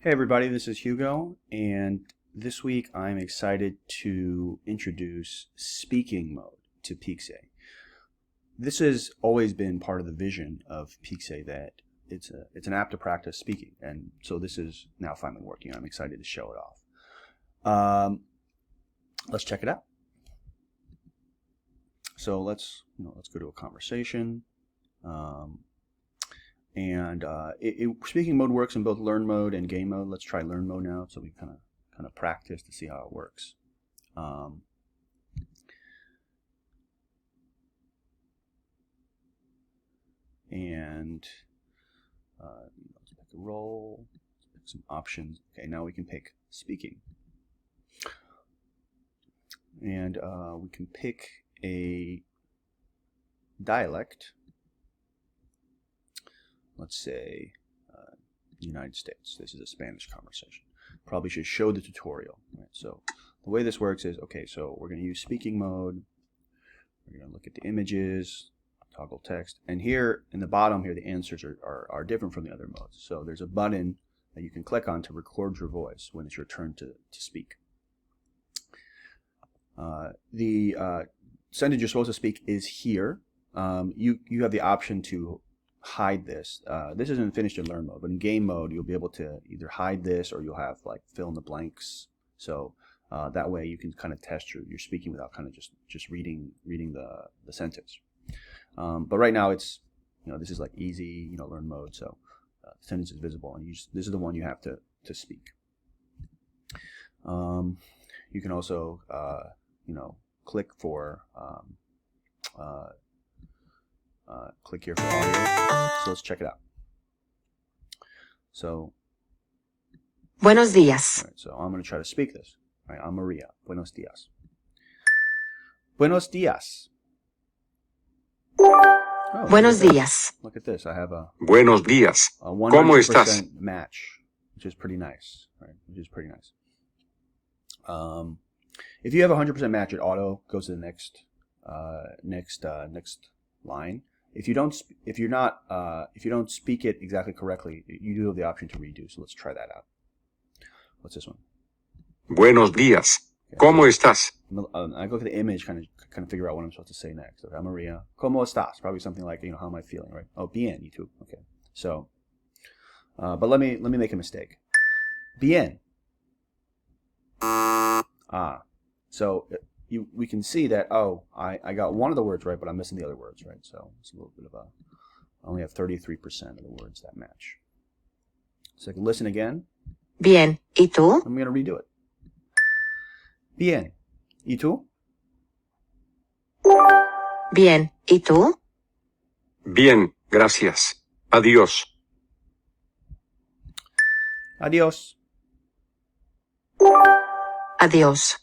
Hey everybody, this is Hugo, and this week I'm excited to introduce speaking mode to Peaksay. This has always been part of the vision of Peaksay that it's an app to practice speaking, and so this is now finally working. I'm excited to show it off. Let's check it out. So let's go to a conversation. Speaking mode works in both learn mode and game mode. Let's try learn mode now, so we kind of practice to see how it works. Let's pick a role. Let's pick some options. Okay, now we can pick speaking, and we can pick a dialect. Let's say United States. This is a Spanish conversation. Probably should show the tutorial. Right? So the way this works is, okay, so we're going to use speaking mode. We're going to look at the images, toggle text. And here in the bottom here, the answers are different from the other modes. So there's a button that you can click on to record your voice when it's your turn to speak. The sentence you're supposed to speak is here. You have the option to hide this. This isn't finished in learn mode, but in game mode you'll be able to either hide this or you'll have like fill in the blanks. So that way you can kind of test your speaking without kind of just reading the sentence. But right now it's this is like easy learn mode, so the sentence is visible and this is the one you have to speak. You can also click for click here for audio. So let's check it out. So, Buenos días. right, so I'm going to try to speak this. All right, I'm Maria. Buenos días. Buenos días. Oh, Buenos días. Look at this. I have a Buenos días. 100% ¿Cómo estás? match, which is pretty nice. Right, which is pretty nice. If you have 100% match, it auto goes to the next line. If you don't speak it exactly correctly, you do have the option to redo. So let's try that out. What's this one? Buenos días. Okay, ¿Cómo estás? I look at the image, kind of figure out what I'm supposed to say next. Okay, Maria, ¿cómo estás? Probably something like how am I feeling, right? Oh, bien, you too. Okay, so, but let me make a mistake. Bien. So we can see that, I got one of the words right, but I'm missing the other words, right? So it's a little bit of I only have 33% of the words that match. So I can listen again. Bien. ¿Y tú? I'm going to redo it. Bien. ¿Y tú? Bien. ¿Y tú? Bien, gracias. Adiós. Adiós. Adiós.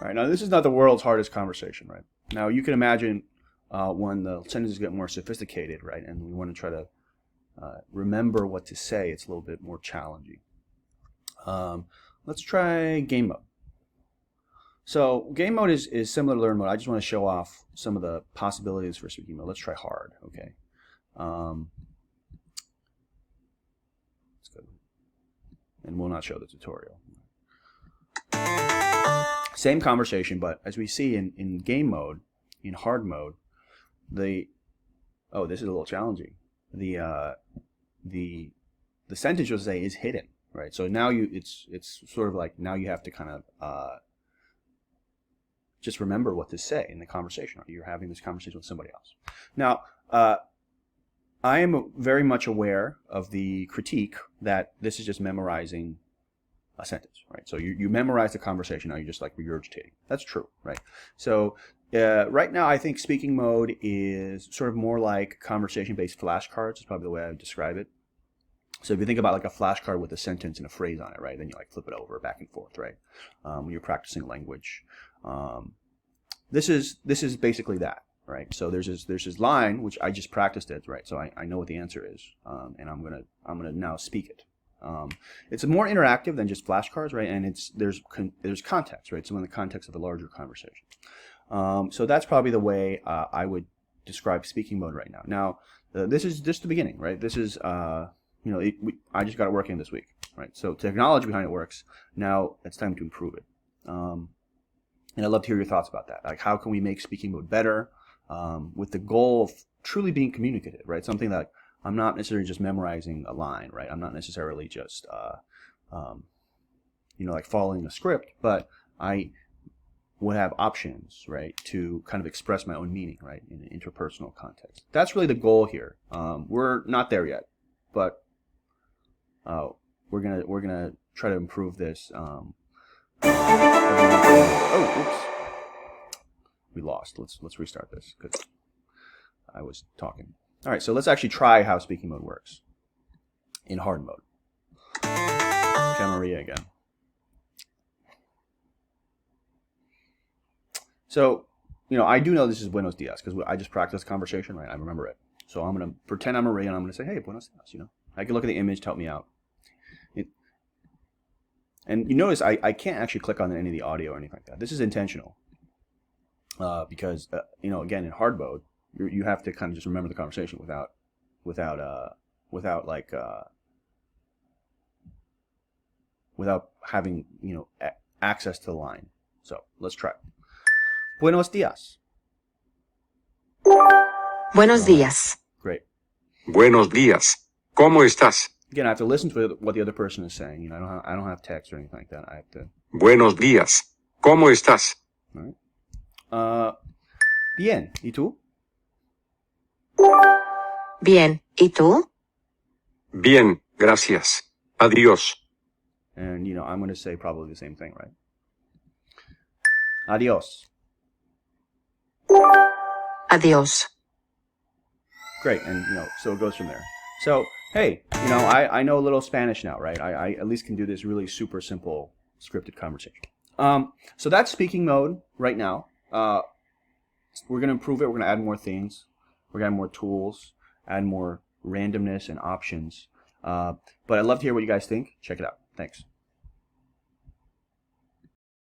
All right, now this is not the world's hardest conversation, right? Now you can imagine when the sentences get more sophisticated, right, and we want to try to remember what to say, it's a little bit more challenging. Let's try game mode. So game mode is similar to learn mode. I just want to show off some of the possibilities for speaking mode. Let's try hard, okay? Let's go. And we'll not show the tutorial. Same conversation, but as we see in game mode, in hard mode, this is a little challenging. The sentence you'll say is hidden, right? So now it's sort of like now you have to kind of just remember what to say in the conversation. You're having this conversation with somebody else. Now, I am very much aware of the critique that this is just memorizing a sentence, right? So you memorize the conversation, now you're just like regurgitating. That's true, right? So right now I think speaking mode is sort of more like conversation-based flashcards is probably the way I would describe it. So if you think about like a flashcard with a sentence and a phrase on it, right, then you like flip it over back and forth, right? When you're practicing language. This is basically that, right? So there's this line which I just practiced it, right? So I know what the answer is, and I'm gonna now speak it. It's more interactive than just flashcards, right? And there's context, right? So in the context of a larger conversation. So that's probably the way I would describe speaking mode right now. Now, this is just the beginning, right? This is I just got it working this week, right? So technology behind it works. Now it's time to improve it. And I'd love to hear your thoughts about that. Like, how can we make speaking mode better with the goal of truly being communicative, right? Something that I'm not necessarily just memorizing a line, right? I'm not necessarily just, like following a script, but I would have options, right, to kind of express my own meaning, right, in an interpersonal context. That's really the goal here. We're not there yet, but we're gonna try to improve this. Oh, oops, we lost. Let's restart this because I was talking. All right, so let's actually try how speaking mode works in hard mode. Okay, Maria again. So, I do know this is Buenos Dias because I just practiced conversation, right? I remember it. So I'm going to pretend I'm Maria and I'm going to say, hey, Buenos Dias, I can look at the image to help me out. And you notice I can't actually click on any of the audio or anything like that. This is intentional because, again, in hard mode, you have to kind of just remember the conversation without having, access to the line. So let's try. Buenos días. Buenos días. Great. Buenos días. ¿Cómo estás? Again, I have to listen to what the other person is saying. I don't have text or anything like that. I have to. Buenos días. ¿Cómo estás? All right. Bien. ¿Y tú? Bien. ¿Y tú? Bien, gracias. Adiós. And I'm going to say probably the same thing, right? Adiós. Adiós. Great, and so it goes from there. So hey, I know a little Spanish now, right? I at least can do this really super simple scripted conversation. So that's speaking mode right now. We're gonna improve it. We're gonna add more things. We're gonna add more tools, add more randomness and options. But I'd love to hear what you guys think. Check it out. Thanks.